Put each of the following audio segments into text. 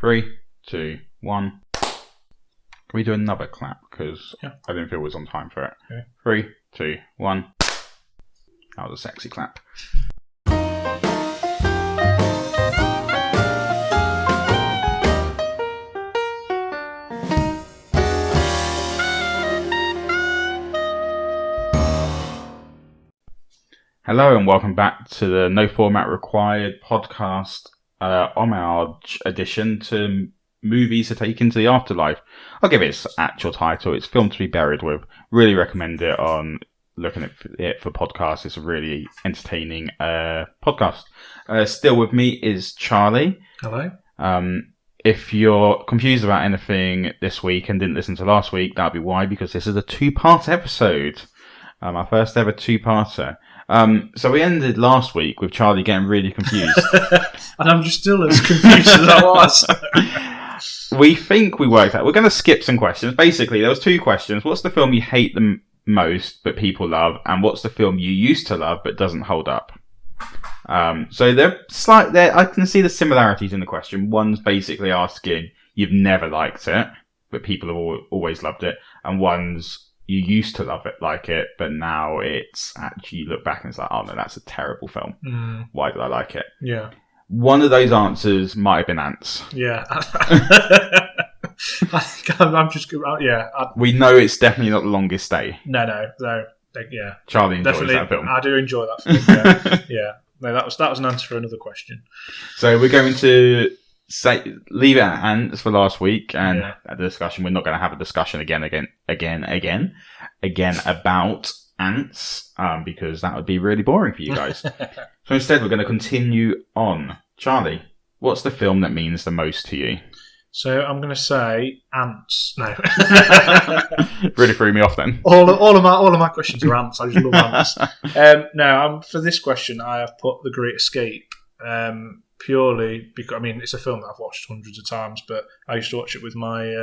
3, 2, 1. Can we do another clap? Because Yeah. I didn't feel it was on time for it. Okay. 3, 2, 1. That was a sexy clap. Hello and welcome back to the No Format Required podcast, homage edition to movies to take into the afterlife. I'll give it its actual title. It's Film to be Buried With. Really recommend it on looking at it for podcasts. It's a really entertaining podcast. Still with me is Charlie. Hello. If you're confused about anything this week and didn't listen to last week, that'll be why, because this is a two-part episode. Our first ever two-parter. So we ended last week with Charlie getting really confused. And I'm just still as confused as I was. We think we worked out. We're going to skip some questions. Basically, there was two questions. What's the film you hate the most but people love? And what's the film you used to love but doesn't hold up? So they're slight. I can see the similarities in the question. One's basically asking, you've never liked it, but people have always loved it. And one's, you used to love it, like it, but now it's actually, you look back and it's like, oh no, that's a terrible film. Why did I like it? Yeah. One of those answers might have been Ants. Yeah. I think I'm just, yeah. We know it's definitely not The Longest Day. No. Yeah. Charlie enjoys Definitely, that film. I do enjoy that film. Yeah. No, that was an answer for another question. So we're going to leave it at Ants for last week, and at the discussion, we're not going to have a discussion again about Ants, because that would be really boring for you guys. So instead, we're going to continue on. Charlie, what's the film that means the most to you? So I'm going to say Ants. No. Really threw me off then. All of my questions are Ants. I just love Ants. For this question, I have put The Great Escape. Purely because, I mean, it's a film that I've watched hundreds of times, but I used to watch it with my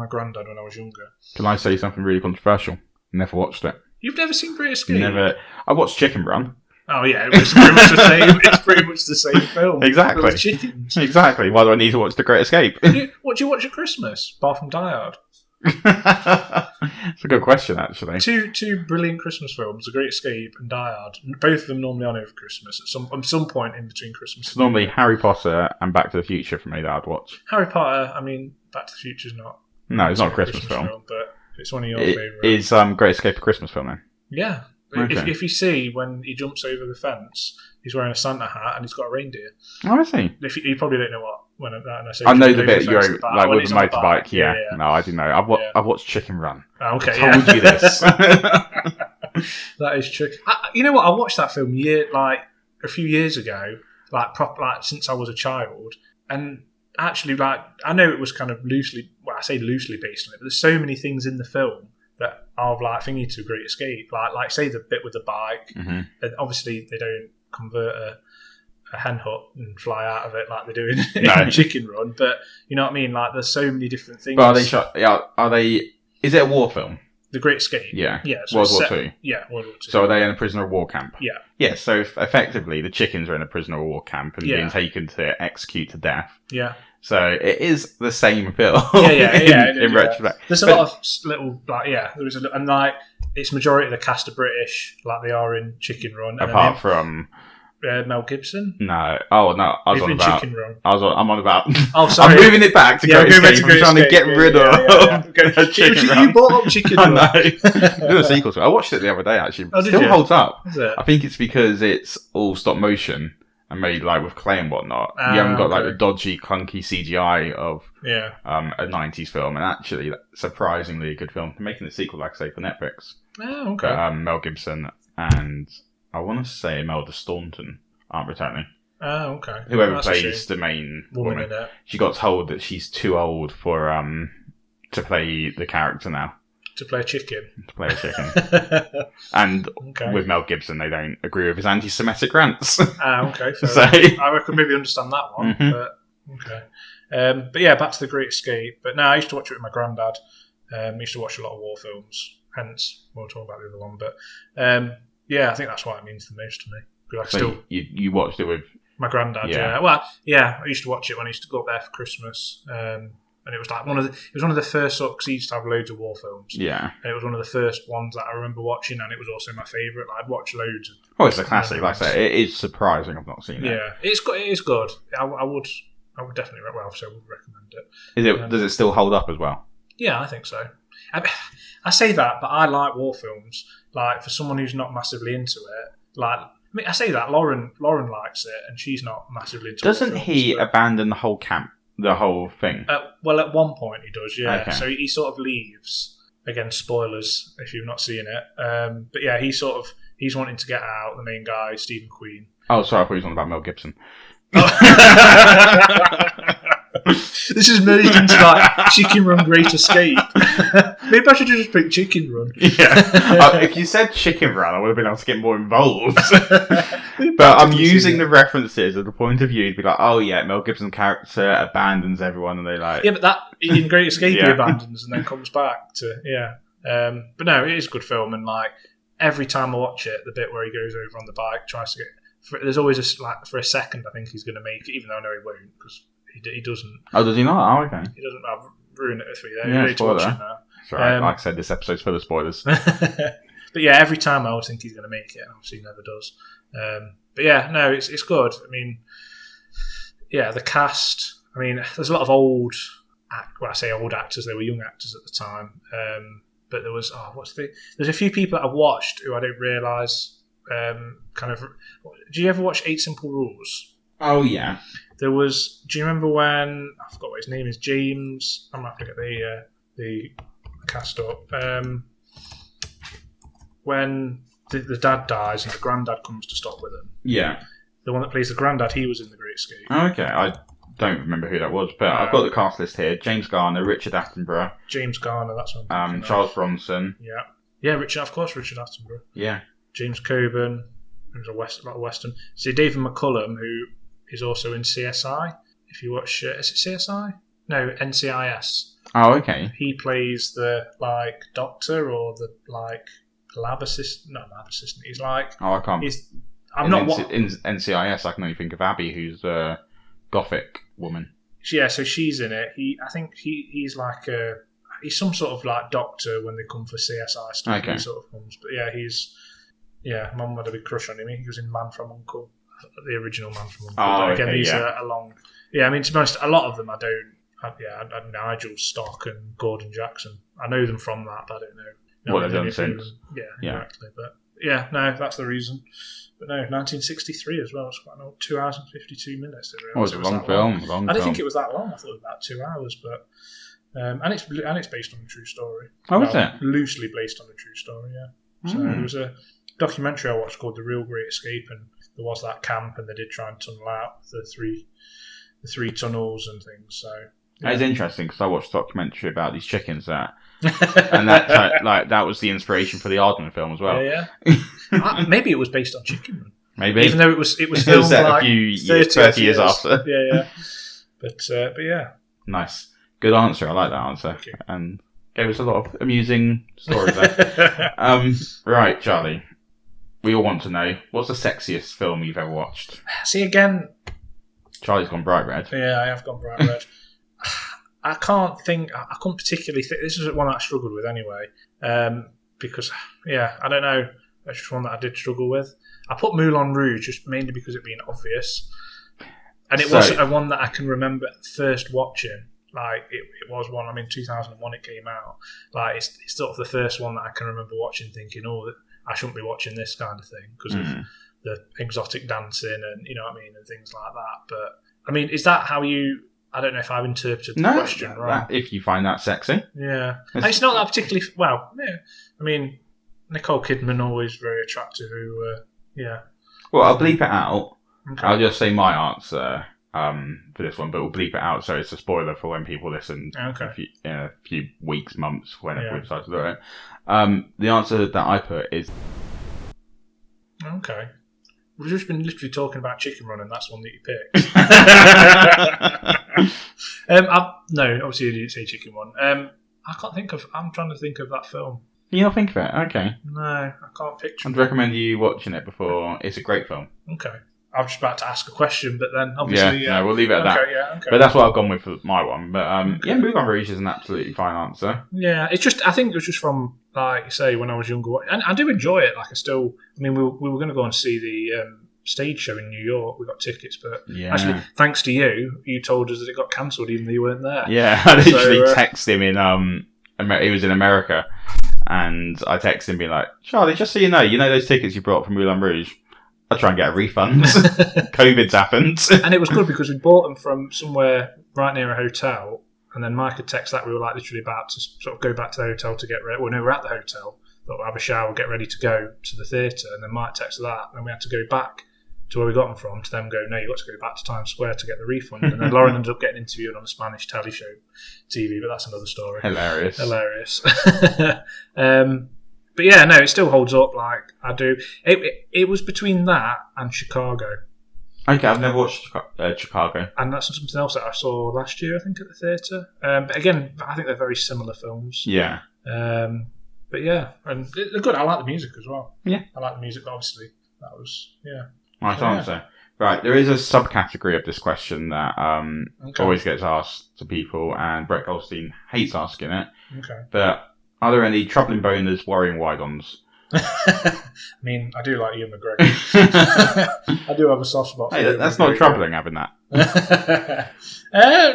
granddad when I was younger. Can I say something really controversial? Never watched it. You've never seen Great Escape? Never. I watched Chicken Run. Oh yeah, it's pretty much the same. It's pretty much the same film. Exactly. With chickens. Exactly. Why do I need to watch The Great Escape? What do you watch at Christmas, apart from Die Hard? It's a good question, actually. Two brilliant Christmas films: The Great Escape and Die Hard. Both of them normally on over Christmas at some point in between Christmas. It's normally Harry Potter and Back to the Future for me that I'd watch. Harry Potter. I mean, Back to the Future's not. No, it's not a Christmas film, but it's one of your favourites. Is Great Escape a Christmas film then? Yeah. Okay. If you see when he jumps over the fence, he's wearing a Santa hat and he's got a reindeer. Oh, I see. You probably don't know what when I say. I know the bit you're the like with a motorbike. Yeah. No, I didn't know. I've watched Chicken Run. Oh, okay. I told you this. That is true. You know what? I watched that film a few years ago, since I was a child, and actually, I know it was kind of loosely. Well, I say loosely based on it, but there's so many things in the film that are thingy to Great Escape, like say the bit with the bike, and obviously they don't convert a hen hut and fly out of it like they do in Chicken Run, but you know what I mean. Like there's so many different things. But are they shot? Yeah, are they? Is it a war film? The Great Escape. Yeah. So World War II. Yeah, World War II. So are they in a prisoner of war camp? Yeah. Yeah. So effectively, the chickens are in a prisoner of war camp and being taken to execute to death. Yeah. So it is the same film. In retrospect, there's a lot of little there is and it's majority of the cast are British, like they are in Chicken Run. Apart from Mel Gibson. No, I was on about. Chicken Run. I'm on about. Oh, sorry. I'm moving it back to Great Escape. I'm trying to get rid of Chicken Run. You brought up Chicken Run. I know. Doing a sequel to it. I watched it the other day. Actually, still holds up. Is it? I think it's because it's all stop motion and made with clay and whatnot. You haven't got the dodgy, clunky CGI of a 90s film, and actually, surprisingly a good film. They're making a sequel, like I say, for Netflix. Oh, okay. But, Mel Gibson and I want to say Imelda Staunton aren't returning. Oh, okay. Whoever plays the main woman, in it. She got told that she's too old for to play the character now. To play a chicken. And with Mel Gibson, they don't agree with his anti-Semitic rants. Okay. So I could maybe understand that one. But okay. But yeah, back to The Great Escape. But no, I used to watch it with my granddad. I used to watch a lot of war films. Hence, we'll talk about the other one. But I think that's why it means the most to me. You watched it with My granddad, yeah. Well, yeah, I used to watch it when I used to go up there for Christmas. And it was like one of the first sort, because he used to have loads of war films. Yeah. And it was one of the first ones that I remember watching, and it was also my favourite. Like, I'd watch loads of. Oh, it's a classic. Like I say, it is surprising I've not seen it. Yeah, it is good. I would definitely, well, so I would recommend it. Is it? Does it still hold up as well? Yeah, I think so. I say that, but I like war films. Like, for someone who's not massively into it, like, I mean, I say that Lauren likes it, and she's not massively into it. Doesn't he abandon the whole camp? The whole thing? Well, at one point he does, yeah. Okay. So he sort of leaves. Again, spoilers if you've not seen it. But yeah, he's wanting to get out, the main guy, Stephen Queen. Oh, sorry, I thought he was on about Mel Gibson. This is merged into like Chicken Run Great Escape. Maybe I should just pick Chicken Run. Yeah. If you said Chicken Run, I would have been able to get more involved. But I'm using the references of the point of view to be like, oh yeah, Mel Gibson's character abandons everyone, and they like. Yeah, but that in Great Escape he abandons and then comes back to But no, it is a good film, and like every time I watch it, the bit where he goes over on the bike tries to get. There's always for a second I think he's going to make it, even though I know he won't because. He doesn't. Oh, does he not? Oh, okay. He doesn't. I've ruined it for you there. Yeah, You spoiler. now. Sorry, like I said, this episode's full of spoilers. But yeah, every time I always think he's going to make it, and obviously he never does. But yeah, no, it's good. I mean, yeah, the cast. I mean, there's a lot of old. Well, I say old actors. They were young actors at the time. But there was there's a few people that I've watched who I don't realise. Do you ever watch 8 Simple Rules? Oh yeah. There was. Do you remember when I forgot what his name is? James. I'm gonna have to get the cast up. When the dad dies and the granddad comes to stop with him. Yeah. The one that plays the granddad, he was in The Great Escape. Okay, I don't remember who that was, but I've got the cast list here: James Garner, Richard Attenborough, James Garner. That's one. Charles Bronson. Yeah. Richard Attenborough. Yeah. James Coburn. Who's a lot of Western. See David McCullum, who is also in CSI. If you watch, is it CSI? No, NCIS. Oh, okay. He plays the doctor or the lab assistant. Not lab assistant. He's like. Oh, I can't. I'm in not in NCIS. I can only think of Abby, who's a gothic woman. Yeah, so she's in it. I think he's like he's some sort of like doctor when they come for CSI stuff. Okay. He sort of comes, but yeah, Mum had a big crush on him. He was in Man from U.N.C.L.E., the original Man from U.N.C.L.E. Oh, but again, okay, these are along. Yeah, I mean, to be honest, a lot of them I don't. I Nigel Stock and Gordon Jackson. I know them from that, but I don't know what they've done since. Yeah, exactly. But yeah, no, that's the reason. But no, 1963 as well. It's quite an old 2 hours and 52 minutes. Oh, it's a long film. I didn't think it was that long. I thought it was about 2 hours, but and it's based on a true story. Oh, is it? Loosely based on a true story, yeah. So there was a documentary I watched called The Real Great Escape, and there was that camp, and they did try and tunnel out the three tunnels and things. So yeah. It's interesting because I watched a documentary about these chickens and that was the inspiration for the Aardman film as well. Yeah. Maybe it was based on Chicken Run. Maybe, even though it was filmed like a few 30 years after. Yeah. But yeah. Nice, good answer. I like that answer, and gave us a lot of amusing stories there. Right, Charlie. We all want to know, what's the sexiest film you've ever watched? See, again... Charlie's gone bright red. Yeah, I have gone bright red. I couldn't particularly think... This is one that I struggled with anyway. Because, I don't know. That's just one that I did struggle with. I put Moulin Rouge just mainly because it being obvious. And it wasn't a one that I can remember first watching. Like, it was one, 2001 it came out. Like, it's sort of the first one that I can remember watching thinking, I shouldn't be watching this kind of thing because of the exotic dancing and, and things like that. But, is that how you... I don't know if I've interpreted the question right. If you find that sexy. Yeah. And it's not that particularly... Well, yeah. Nicole Kidman, always very attractive, yeah. Well, I'll bleep it out. Okay. I'll just say my answer for this one, but we'll bleep it out so it's a spoiler for when people listen in a few weeks, months, whenever we decide to do it. The answer that I put is... Okay. We've just been literally talking about Chicken Run, and that's one that you picked. No, obviously you didn't say Chicken Run. I'm trying to think of that film. You don't think of it? Okay. No, I can't picture I'd recommend you watching it before. It's a great film. Okay. I was just about to ask a question, but then obviously... no, we'll leave it at that. Okay. But that's what I've gone with for my one. But Moulin Rouge is an absolutely fine answer. Yeah, it's just, I think it was just from, like you say, when I was younger. And I do enjoy it. Like, we were going to go and see the stage show in New York. We got tickets, but actually, thanks to you, you told us that it got cancelled even though you weren't there. Yeah, I literally texted him in, he was in America, and I texted him being like, Charlie, just so you know those tickets you brought from Moulin Rouge? I'll try and get a refund. COVID's happened. And it was good because we bought them from somewhere right near a hotel, and then Mike had texted that we were like literally about to sort of go back to the hotel to get ready. Well, no, we were at the hotel, thought we'd have a shower, get ready to go to the theatre, and then Mike texted that, and then we had to go back to where we got them from to then go, no, you've got to go back to Times Square to get the refund. And then Lauren ended up getting interviewed on a Spanish telly show TV, but that's another story. Hilarious. But yeah, no, it still holds up. Like, I do. It was between that and Chicago. Okay, I've never watched Chicago. And that's something else that I saw last year, I think, at the theatre. But again, I think they're very similar films. Yeah. But yeah, and they're good. I like the music as well. Yeah. I like the music, but obviously. That was, Nice answer. Right, there is a subcategory of this question that always gets asked to people, and Brett Goldstein hates asking it. Okay. But are there any troubling boners, worrying wide-ons? I mean, I do like Ian McGregor. I do have a soft spot for Ian that's McGregor. not troubling, having that.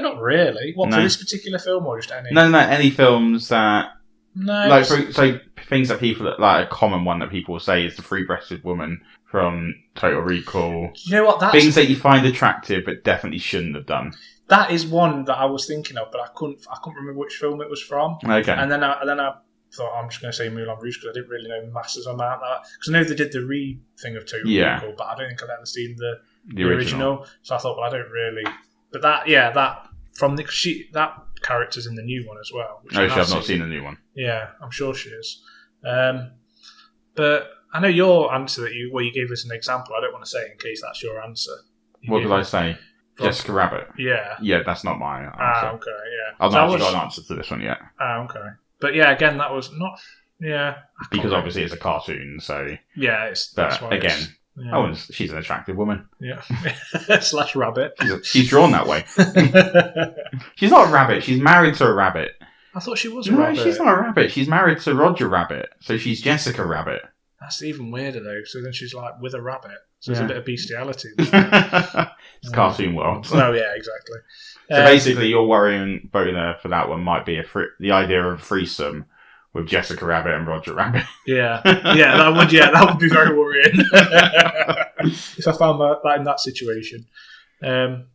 Not really. What, for this particular film or just any? No, any films that... No. Like, so things that people... Like, a common one that people say is the free-breasted woman from Total Recall. You know what? Things that you find attractive but definitely shouldn't have done. That is one that I was thinking of, but I couldn't remember which film it was from. Okay. And then I thought, I'm just going to say Moulin Rouge because I didn't really know masses about that. Because I know they did the thing of Total Recall, but I don't think I've ever seen the original. So I thought, well, I don't really. But that character's in the new one as well. I've not seen the new one. Yeah, I'm sure she is. But I know your answer where you gave us an example. I don't want to say it in case that's your answer. What did I say? Jessica Rabbit. Yeah. Yeah, that's not my answer. Okay, yeah. I've not actually got an answer to this one yet. Okay. But yeah, again, that was not... Yeah. Because obviously it's a cartoon, so... Yeah, that's why again... Yeah. She's an attractive woman. Yeah. / rabbit. She's drawn that way. She's not a rabbit. She's married to a rabbit. I thought she was a rabbit. No, she's not a rabbit. She's married to Roger Rabbit. So she's Jessica Rabbit. That's even weirder, though. So then she's like with a rabbit. So there's a bit of bestiality. It's cartoon world. No, yeah, exactly. So basically, your worrying boner for that one might be the idea of a threesome with Jessica Rabbit and Roger Rabbit. Yeah, that would be very worrying if I found that in that situation. Difficult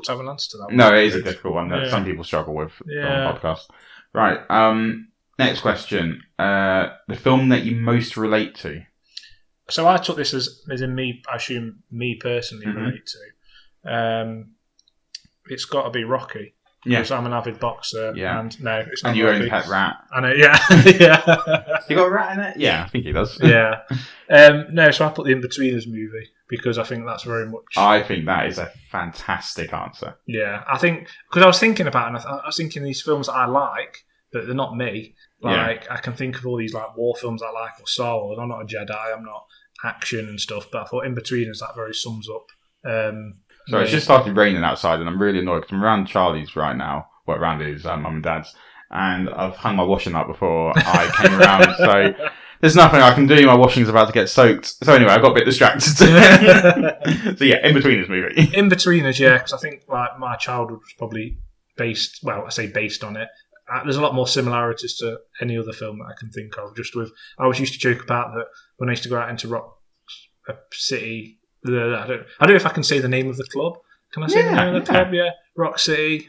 to have an answer to that one. No, it is a difficult one that some people struggle with on the podcast. Right. Next question. The film that you most relate to. So I took this as in me. I assume me personally relate to. It's got to be Rocky. Yeah. Because I'm an avid boxer. Yeah. And no, it's not. And you Rocky. own pet rat. I know. Yeah. Yeah. You got a rat in it? Yeah, I think he does. Yeah. No, so I put the In-Betweeners movie because I think that's very much. I think that is a fantastic answer. Yeah, I think because I was thinking about it, and I was thinking these films that I like, but they're not me. Like I can think of all these like war films I like or Star Wars. I'm not a Jedi. I'm not action and stuff. But I thought In-Betweeners that very sums up. So it's just started raining outside, and I'm really annoyed because I'm around Charlie's right now. Well, around his mum and dad's, and I've hung my washing up before I came around. So there's nothing I can do. My washing's about to get soaked. So anyway, I got a bit distracted. So yeah, In-Betweeners movie. In-Betweeners, yeah, because I think like my childhood was probably based. Well, I say based on it. There's a lot more similarities to any other film that I can think of. I always used to joke about that when I used to go out into Rock City. I don't know if I can say the name of the club. Can I say the name of the club? Yeah, Rock City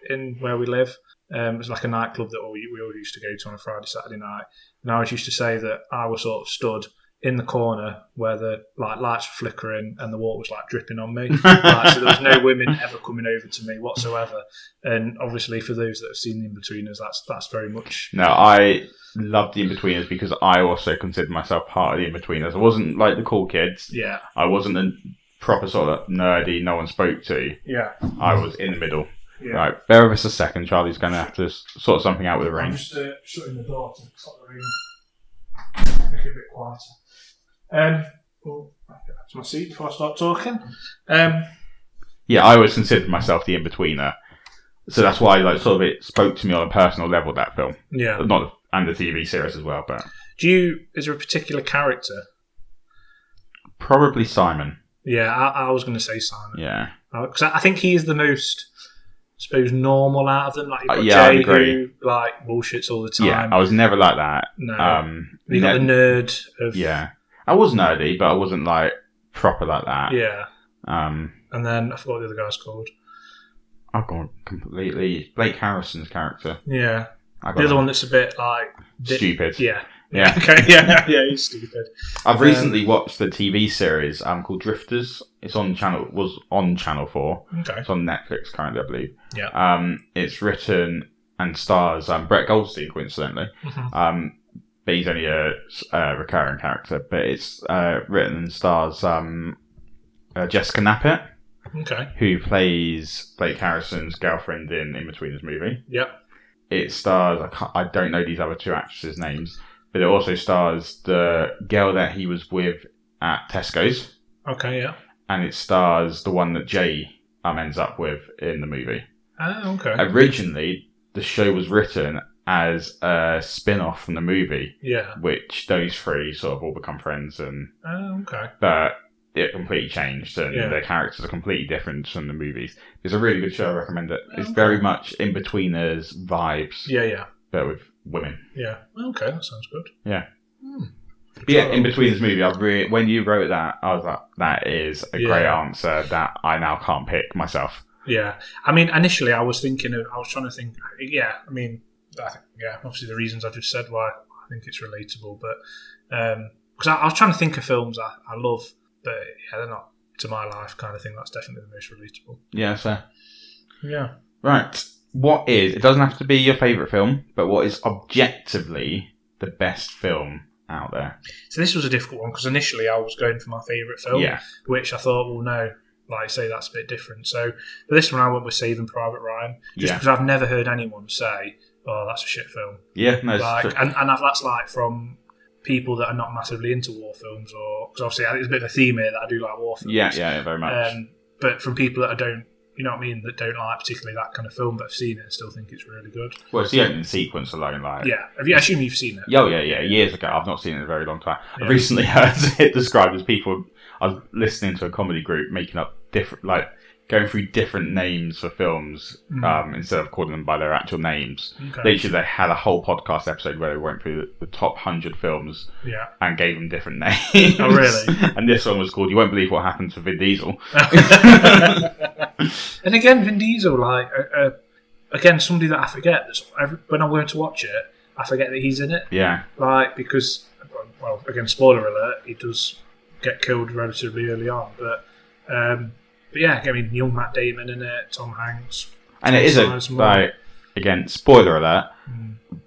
in where we live. It was like a nightclub that we all used to go to on a Friday, Saturday night. And I always used to say that I was sort of stood in the corner where the lights were flickering and the water was like dripping on me. So there was no women ever coming over to me whatsoever. And obviously, for those that have seen the In-Betweeners, that's very much. No, I loved the In-Betweeners because I also considered myself part of the In-Betweeners. I wasn't like the cool kids. Yeah. I wasn't a proper sort of nerdy no one spoke to. Yeah. I was in the middle. Yeah. Right, bear with us a second. Charlie's going to have to sort something out with the rain. I'm just shutting the door to stop the rain. Make it a bit quieter. to my seat before I start talking. Yeah, I always considered myself the in-betweener. So that's why it spoke to me on a personal level, that film. Yeah. And the TV series as well, but... Is there a particular character? Probably Simon. Yeah, I was going to say Simon. Yeah. Because I think he is the most, I suppose, normal out of them. Like, you've got I Jay agree. who, like, bullshits all the time. Yeah, I was never like that. No. You got the nerd of... Yeah. I was nerdy, but I wasn't, like, proper like that. Yeah. And then, I forgot what the other guy's called. I've gone completely... Blake Harrison's character. Yeah. The other one that's a bit, like... Stupid. Yeah. Yeah. Okay, yeah, he's stupid. I've recently watched the TV series called Drifters. Was on Channel 4. Okay. It's on Netflix currently, I believe. Yeah. It's written and stars Brett Goldstein, coincidentally. Mm-hmm. But he's only a recurring character. But it's written and stars Jessica Knappett. Okay. Who plays Blake Harrison's girlfriend in Betweeners movie. Yep. It stars, I don't know these other two actresses' names, but it also stars the girl that he was with at Tesco's. Okay, yeah. And it stars the one that Jay ends up with in the movie. Oh, okay. Originally, the show was written as a spin-off from the movie. Yeah. Which those three sort of all become friends. Oh, okay. But it completely changed, and Yeah. their characters are completely different from the movies. It's a really good show, I recommend it. It's Okay. very much in-betweeners vibes, Yeah. but with women. Yeah. Okay, that sounds good. Yeah. Hmm. But yeah, in-betweeners movie, when you wrote that, I was like, that is a great answer that I now can't pick myself. Yeah. I mean, initially I was trying to think, I mean, obviously the reasons I just said why I think it's relatable, but, because I was trying to think of films I love, but yeah, they're not to my life kind of thing. That's definitely the most relatable. Yeah, so. Yeah. Right. It doesn't have to be your favourite film, but what is objectively the best film out there? So this was a difficult one because initially I was going for my favourite film, which I thought, well, no, like I say, that's a bit different. So for this one, I went with Saving Private Ryan, just because I've never heard anyone say, "Oh, that's a shit film." Yeah, no, and that's like from people that are not massively into war films, or because obviously there's a bit of a theme here that I do like war films. Yeah, very much. But from people that I don't. You know what I mean? That don't like particularly that kind of film, but have seen it and still think it's really good. Well, it's the opening sequence alone, like... Yeah. I assume you've seen it. Oh, yeah. Years ago. I've not seen it in a very long time. Yeah. I've recently heard it described as people... I was listening to a comedy group making up different... Like, going through different names for films instead of calling them by their actual names. Okay. Literally, they had a whole podcast episode where they went through the top 100 films and gave them different names. Oh, really? And this one was called You Won't Believe What Happened to Vin Diesel. And again, Vin Diesel, like, again, somebody that I forget. When I'm going to watch it, I forget that he's in it. Yeah. Like, because, well, again, spoiler alert, he does get killed relatively early on. But yeah, I mean, young Matt Damon in it, Tom Hanks. And it is again, spoiler alert,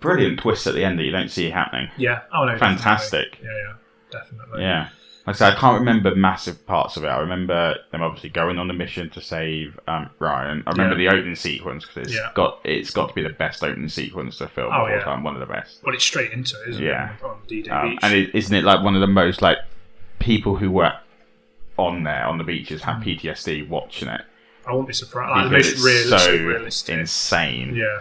brilliant twist at the end that you don't see happening. Yeah. Oh, no. Fantastic. Definitely. Yeah, definitely. Yeah. Like I said, I can't remember massive parts of it. I remember them obviously going on a mission to save Ryan. I remember the opening sequence because it's got to be the best opening sequence to film of all time. One of the best. Well, it's straight into it, isn't it? On D-Day Beach. And isn't it like one of the most like people who were on there on the beaches have PTSD watching it? I wouldn't be surprised. Like, the most realistic. Insane. Yeah.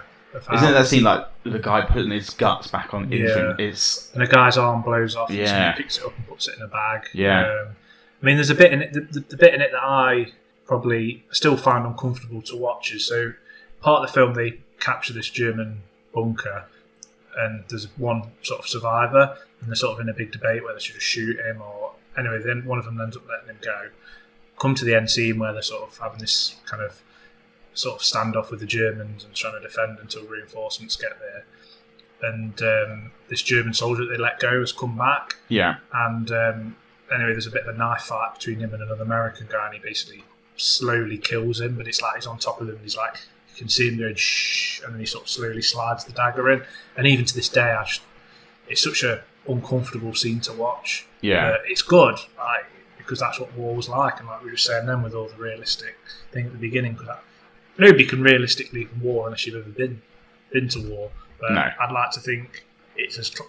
Isn't it that scene like the guy putting his guts back on into it's and the guy's arm blows off and someone picks it up and puts it in a bag. I mean there's a bit in it the bit in it that I probably still find uncomfortable to watch is so part of the film they capture this German bunker and there's one sort of survivor and they're sort of in a big debate whether they should just shoot him or anyway then one of them ends up letting him go. Come to the end scene where they're sort of having this kind of sort of standoff with the Germans and trying to defend until reinforcements get there. And this German soldier that they let go has come back. Yeah. And anyway, there's a bit of a knife fight between him and another American guy, and he basically slowly kills him. But it's like he's on top of him, and he's like, you can see him going shh, and then he sort of slowly slides the dagger in. And even to this day, it's such a uncomfortable scene to watch. Yeah. It's good, like, because that's what war was like, and like we were saying then with all the realistic thing at the beginning, because nobody can realistically war unless you've ever been to war. But no. I'd like to think it's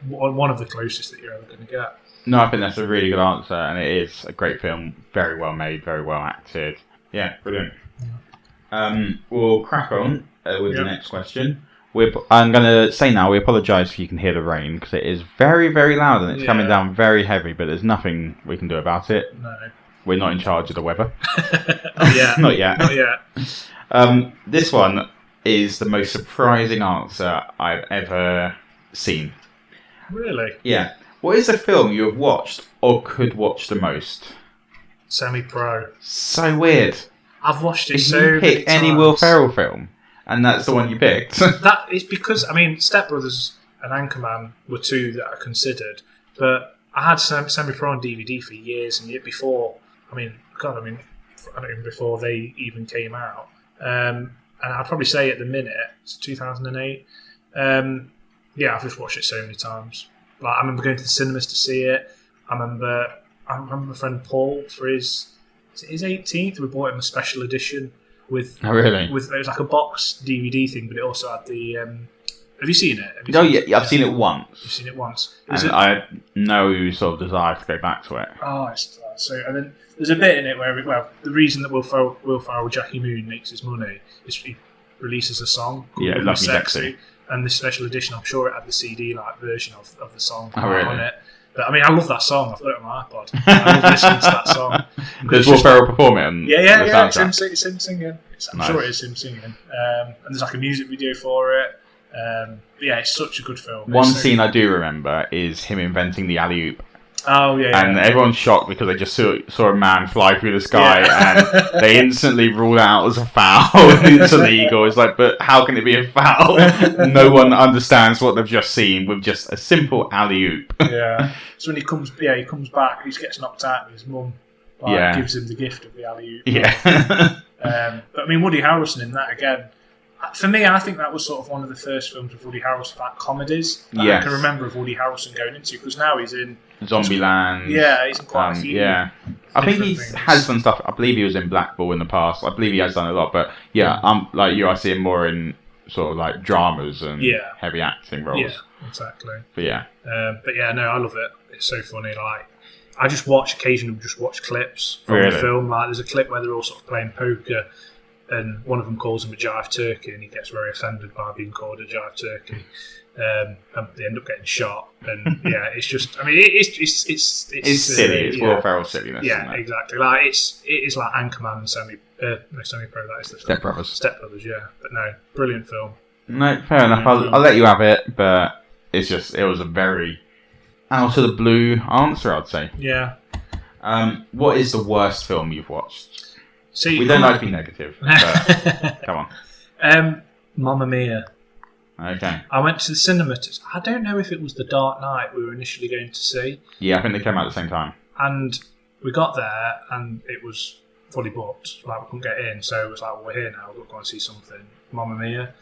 one of the closest that you're ever going to get. No, I think that's a really good answer, and it is a great film. Very well made, very well acted. Yeah, brilliant. We'll crack on with the next question. I'm going to say now, we apologise if you can hear the rain, because it is very, very loud, and it's coming down very heavy, but there's nothing we can do about it. No. We're not in charge of the weather. Not yet. This one is the most surprising answer I've ever seen. Really? Yeah. What is the film you have watched or could watch the most? Semi-Pro. So weird. I've watched it if so you many pick times. any Will Ferrell film, and that's the one you picked. That is because, Step Brothers and Anchorman were two that I considered, but I had Semi-Pro on DVD for years and yet before. I don't even before they even came out. And I'd probably say at the minute, it's 2008. I've just watched it so many times. Like, I remember going to the cinemas to see it. I remember my friend Paul for his 18th. We bought him a special edition with. Oh, really? It was like a box DVD thing, but it also had the. Have you seen it? I've seen it once. You've seen it once. And I know sort of desire to go back to it. Oh, and then there's a bit in it where the reason that Will Ferrell Jackie Moon makes his money is he releases a song called Love Me Sexy. And this special edition, I'm sure it had the CD version of the song really? on it. But I love that song. I've got it on my iPod. I love listening to that song. Does Will Ferrell perform it? On Yeah. It's him singing. I'm nice. sure it is him singing. And there's like a music video for it. It's such a good film. One scene I do remember is him inventing the alley-oop. Oh, yeah. And everyone's shocked because they just saw a man fly through the sky and they instantly rule it out as a foul. It's illegal. It's like, but how can it be a foul? No one understands what they've just seen with just a simple alley-oop. Yeah. So when he comes back, he just gets knocked out and his mum gives him the gift of the alley-oop. Yeah. But Woody Harrelson in that again. For me, I think that was sort of one of the first films of Woody Harrelson, like comedies that I can remember of Woody Harrelson going into, because now he's in Zombieland. Yeah, he's in quite a few. Yeah, I think he has done stuff. I believe he was in Blackball in the past. I believe he has done a lot, but like you, I see him more in sort of like dramas and heavy acting roles. Yeah, exactly. But I love it. It's so funny. Like, I occasionally watch clips from the film. Like, there's a clip where they're all sort of playing poker, and one of them calls him a jive turkey, and he gets very offended by being called a jive turkey. And they end up getting shot, and it's just. It's silly. It's Will Ferrell silliness. Yeah, exactly. Like it is like Anchorman and Semi-Pro. That is the Step Brothers. Step Brothers. Yeah, but no, brilliant film. No, fair enough. I'll let you have it, but it was a very out of the blue answer, I'd say. Yeah. What is the worst film you've watched? See, we don't like to be negative, but come on. Mamma Mia. Okay. I went to the cinema. I don't know if it was The Dark Knight we were initially going to see. Yeah, I think they came out at the same time. And we got there, and it was fully booked. Like, we couldn't get in, so it was like, well, we're here now. We've got to go and see something. Mamma Mia.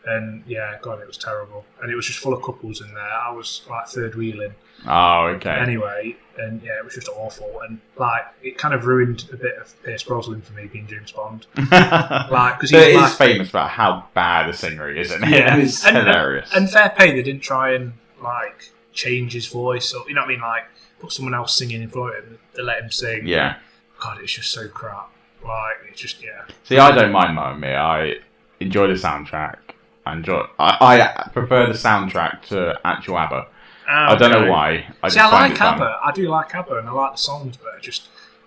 And God, it was terrible. And it was just full of couples in there. I was like third wheeling. Oh, okay. Anyway, and it was just awful. And like, it kind of ruined a bit of Pierce Brosnan for me being James Bond. Because it is famous about how bad the scenery is, isn't it? Yeah, it's hilarious. And fair play, they didn't try and like change his voice, or like put someone else singing in front of him. They let him sing. Yeah. God, it's just so crap. Like, it's just See, I don't mind Mamma Mia. I enjoy the soundtrack. I prefer the soundtrack to actual ABBA. I don't know why. I like ABBA. I do like ABBA, and I like the songs, but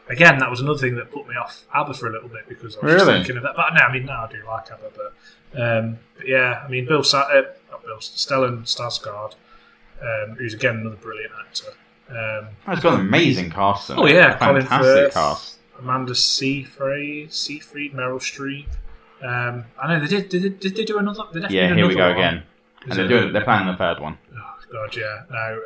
again, that was another thing that put me off ABBA for a little bit, because I was just thinking of that. But now I do like ABBA. But Stellan Skarsgård, who's again another brilliant actor. It's got an amazing cast. Oh yeah, Colin fantastic Firth, cast. Amanda Seyfried, Meryl Streep. I know they do another. Here we go again, and they're planning a third one. Oh God, yeah. No,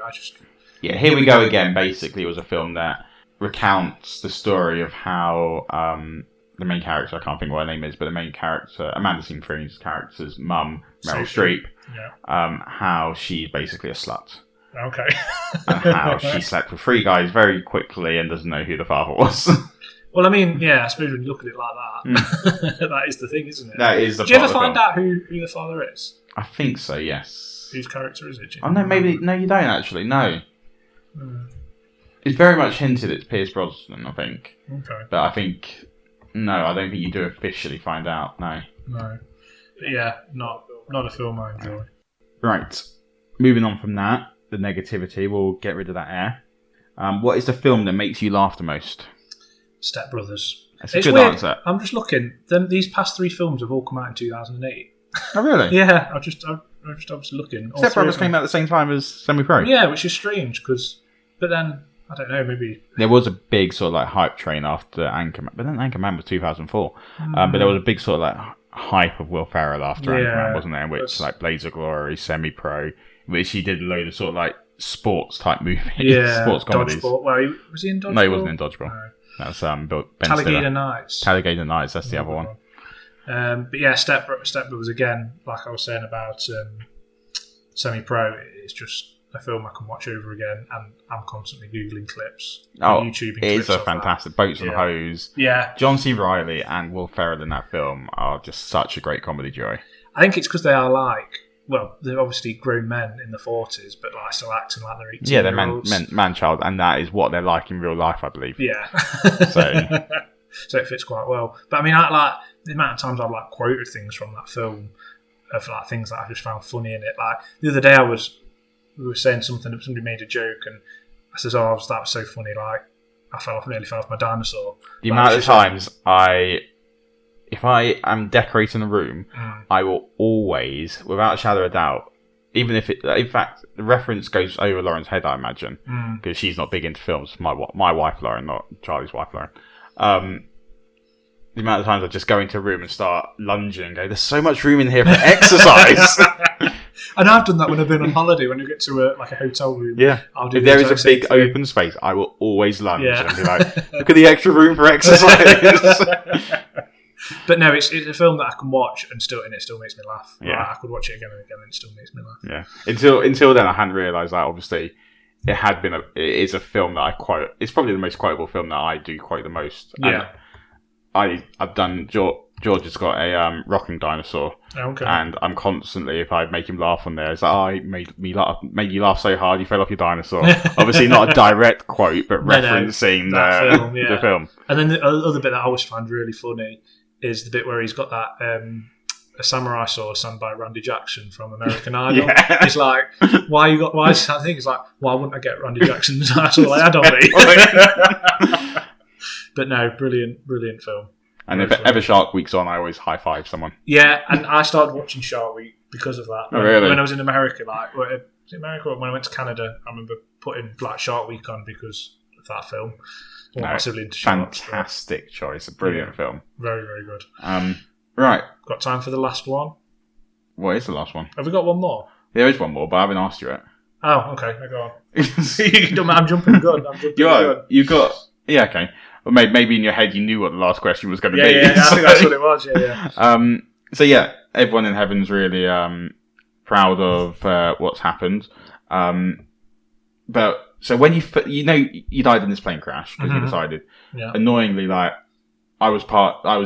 Here we go again. Basically, it was a film that recounts the story of how the main character, I can't think what her name is, but the main character, Amanda Seyfried's character's mum, Meryl Streep, how she's basically a slut. Okay. And how she slept with 3 guys very quickly and doesn't know who the father was. Well, I mean, yeah, I suppose when you look at it like that, that is the thing, isn't it? That is the Did you ever plot of the find out who the father is? I think so, yes. Whose character is it? Oh, no, maybe... No, you don't, actually. No. Hmm. It's very much hinted it's Pierce Brosnan, I think. Okay. But I think... No, I don't think you do officially find out, no. No. But yeah, not a film I enjoy. Right. Moving on from that, the negativity, we'll get rid of that air. What is the film that makes you laugh the most? Step Brothers. That's a good answer. I'm just looking. These past 3 films have all come out in 2008. Oh, really? Yeah, I was looking. Step Brothers came out at the same time as Semi-Pro. Yeah, which is strange, but then, I don't know, maybe... There was a big sort of like hype train after Anchorman, but then Anchorman was 2004. But there was a big sort of like hype of Will Ferrell after Anchorman, wasn't there? In which like Blades of Glory, Semi-Pro, which he did a load of sort of like sports type movies, sports comedies. Dodgeball. Well, was he in Dodgeball? No, he wasn't in Dodgeball. No. That's Ben Talladega Nights. Talladega Nights, that's the other one. But yeah, Step Brothers again, like I was saying about Semi-Pro, it's just a film I can watch over again, and I'm constantly Googling clips. YouTubing it's clips a fantastic Boats and Hose. Yeah. John C. Reilly and Will Ferrell in that film are just such a great comedy duo. I think it's because they are like, well, they're obviously grown men in the 40s, but like still acting like they're 18 Yeah, they're man-child, and that is what they're like in real life, I believe. Yeah. So it fits quite well. But I mean, I like the amount of times I've like quoted things from that film of like things that I just found funny in it. Like the other day, we were saying something, somebody made a joke, and I says, "Oh, that was so funny!" Like I nearly fell off my dinosaur. The amount of times if I am decorating a room, I will always, without a shadow of a doubt, even if in fact, the reference goes over Lauren's head, I imagine, because she's not big into films. My wife, Lauren, not Charlie's wife, Lauren. The amount of times I just go into a room and start lunging and go, there's so much room in here for exercise. And I've done that when I've been on holiday, when you get to a hotel room. Yeah. If there is a big open space, I will always lunge and be like, look at the extra room for exercise. But no, it's a film that I can watch and it still makes me laugh. Yeah. Like, I could watch it again and again and it still makes me laugh. Yeah. Until then, I hadn't realised that obviously it is a film that I quote. It's probably the most quotable film that I do quote the most. Yeah. And I've done George has got a rocking dinosaur, and I'm constantly, if I make him laugh on there, it's like, I made you laugh so hard you fell off your dinosaur. Obviously not a direct quote, but referencing the film. And then the other bit that I always find really funny is the bit where he's got that a samurai sword sung by Randy Jackson from American Idol. Yeah. It's like, why is that thing? It's like, why wouldn't I get Randy Jackson's that's all I had on me. But no, brilliant film. And if ever Shark Week's on, I always high five someone. Yeah, and I started watching Shark Week because of that. Really? When I was in America, was it America or when I went to Canada, I remember putting Black Shark Week on because of that film. Massively into sharks. Fantastic choice, a brilliant film. Very, very good. Right. Got time for the last one? What is the last one? Have we got one more? There is one more, but I haven't asked you it. Oh, okay. Go on. I'm jumping good. You've got... Yeah, okay. Well, maybe in your head you knew what the last question was going to be. Yeah, I think that's what it was, yeah. So yeah, everyone in heaven's really proud of what's happened. But so when you died in this plane crash because you decided. Yeah. Annoyingly, like I was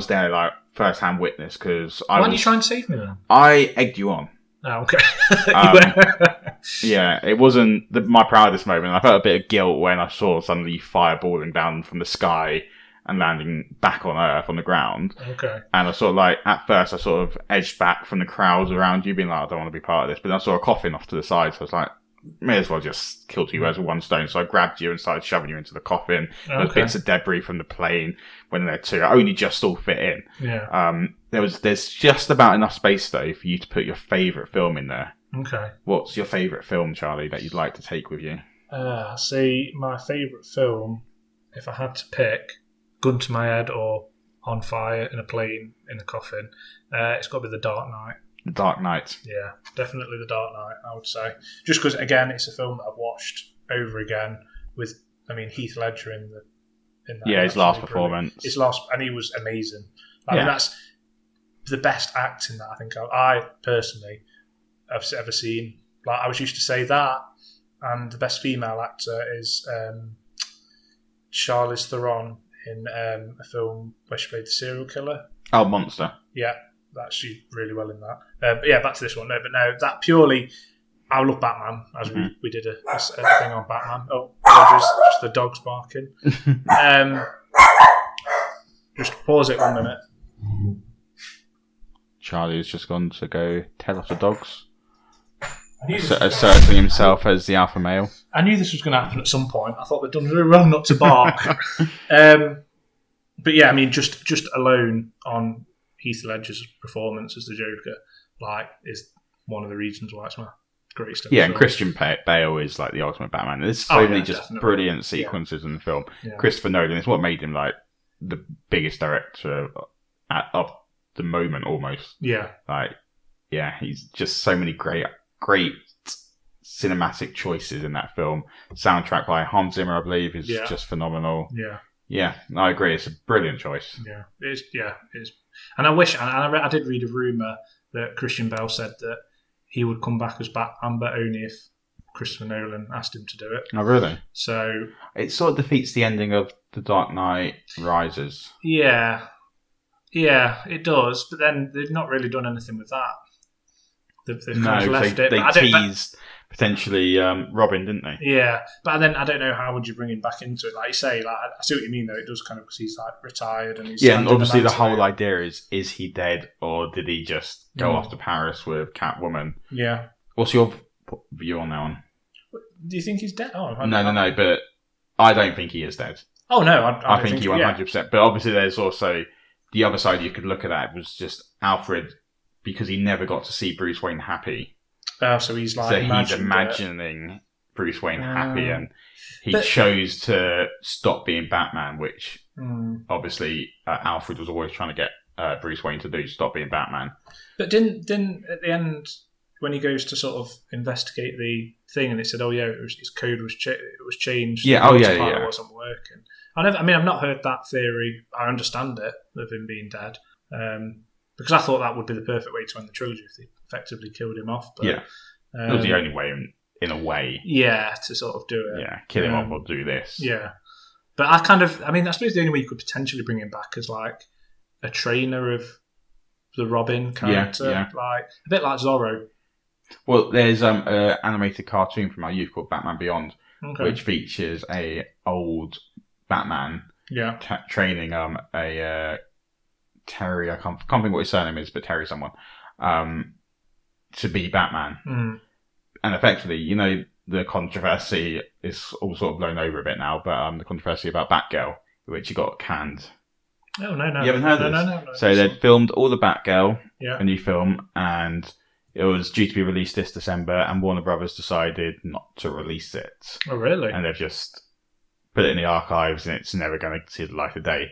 there like first-hand witness because Why didn't you try and save me then? I egged you on. Oh, okay. Yeah, it wasn't my proudest moment. I felt a bit of guilt when I saw suddenly fireballing down from the sky and landing back on Earth on the ground. Okay. And I sort of like, at first I sort of edged back from the crowds around you, being like, I don't want to be part of this. But then I saw a coffin off to the side, so I was like, may as well just kill two birds with one stone. So I grabbed you and started shoving you into the coffin. There was bits of debris from the plane when they're two. I only just all fit in. Yeah. There's just about enough space though for you to put your favourite film in there. Okay. What's your favourite film, Charlie, that you'd like to take with you? See, my favourite film, if I had to pick, gun to my head or On Fire in a Plane in a Coffin, it's got to be The Dark Knight. The Dark Knight. Yeah, definitely The Dark Knight, I would say. Just because, again, it's a film that I've watched over again with, Heath Ledger in that. Yeah, his last performance. And he was amazing. That's the best acting that I think I personally have ever seen. Like, I was used to say that, and the best female actor is Charlize Theron in a film where she played the serial killer. Oh, Monster. Yeah, she's really well in that. But yeah, back to this one. No, but no, that purely. I love Batman, as we did a thing on Batman. Oh, just the dog's barking. Just pause it 1 minute. Charlie's just gone to go tell off the dogs, asserting himself as the alpha male. I knew this was going to happen at some point. I thought they'd done really wrong not to bark. But yeah, I mean, just alone on Heath Ledger's performance as the Joker, is one of the reasons why it's my greatest. Yeah, and Christian Bale is like the ultimate Batman. There's so many just definitely brilliant sequences in the film. Yeah. Christopher Nolan is what made him like the biggest director of the moment, almost. Yeah. He's just so many great cinematic choices in that film. Soundtrack by Hans Zimmer, I believe, is just phenomenal. Yeah. Yeah, I agree. It's a brilliant choice. Yeah, it is. And I wish, I did read a rumour that Christian Bale said that he would come back as Batman, but only if Christopher Nolan asked him to do it. Oh, really? So it sort of defeats the ending of The Dark Knight Rises. Yeah, it does. But then they've not really done anything with that. They've kind of left it. They teased potentially Robin, didn't they? Yeah, but then I don't know how would you bring him back into it. Like you say, I see what you mean though. It does kind of because he's retired and he's and obviously the whole idea is he dead or did he just go off to Paris with Catwoman? Yeah. What's your view on that one? Do you think he's dead? Oh, no, but I don't think he is dead. Oh no, I think he 100%. But obviously, there's also the other side you could look at. That was just Alfred because he never got to see Bruce Wayne happy. So he's imagining Bruce Wayne happy, and he chose to stop being Batman, which obviously Alfred was always trying to get Bruce Wayne to do, stop being Batman. But didn't at the end when he goes to sort of investigate the thing, and it said, "Oh yeah, his code was changed." Yeah, it wasn't working. I've not heard that theory. I understand it of him being dead. Because I thought that would be the perfect way to end the trilogy if they effectively killed him off. But, it was the only way, in a way. Yeah, to sort of do it. Yeah, kill him off or do this. Yeah. But I suppose the only way you could potentially bring him back is like a trainer of the Robin character. Yeah. Like a bit like Zorro. Well, there's an animated cartoon from our youth called Batman Beyond, which features a old Batman training a Terry, I can't think what his surname is, but Terry someone, to be Batman. And effectively, the controversy is all sort of blown over a bit now, but the controversy about Batgirl, which he got canned. Oh, no. You haven't heard this? No. So they'd filmed all the Batgirl, a new film, and it was due to be released this December, and Warner Brothers decided not to release it. Oh, really? And they've just put it in the archives, and it's never going to see the light of day.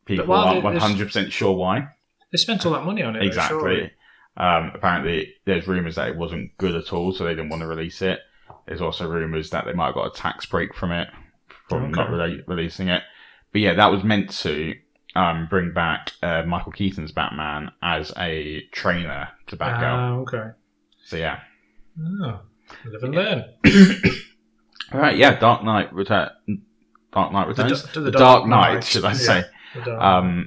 People aren't 100% sure why. They spent all that money on it. Exactly. Apparently, there's rumours that it wasn't good at all, so they didn't want to release it. There's also rumours that they might have got a tax break from it, from not releasing it. But yeah, that was meant to bring back Michael Keaton's Batman as a trainer to Batgirl. Oh, okay. So yeah. Oh, live and learn. All right, yeah, Dark Knight Returns. The Dark Knight, should I say. Yeah,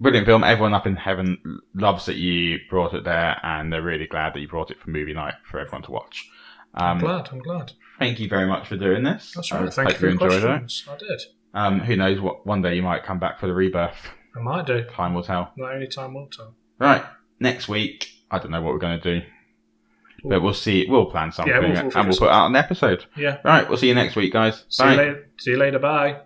brilliant film. Everyone up in heaven loves that you brought it there, and they're really glad that you brought it for movie night for everyone to watch. I'm glad. Thank you very much for doing this. That's right. Thank you for your questions. I did. Who knows what? One day you might come back for the rebirth. I might do. Time will tell. Not only time will tell. Right. Next week, I don't know what we're going to do. But we'll see. We'll plan something and we'll put out an episode. Yeah. Right. We'll see you next week, guys. Bye. See you later. Bye.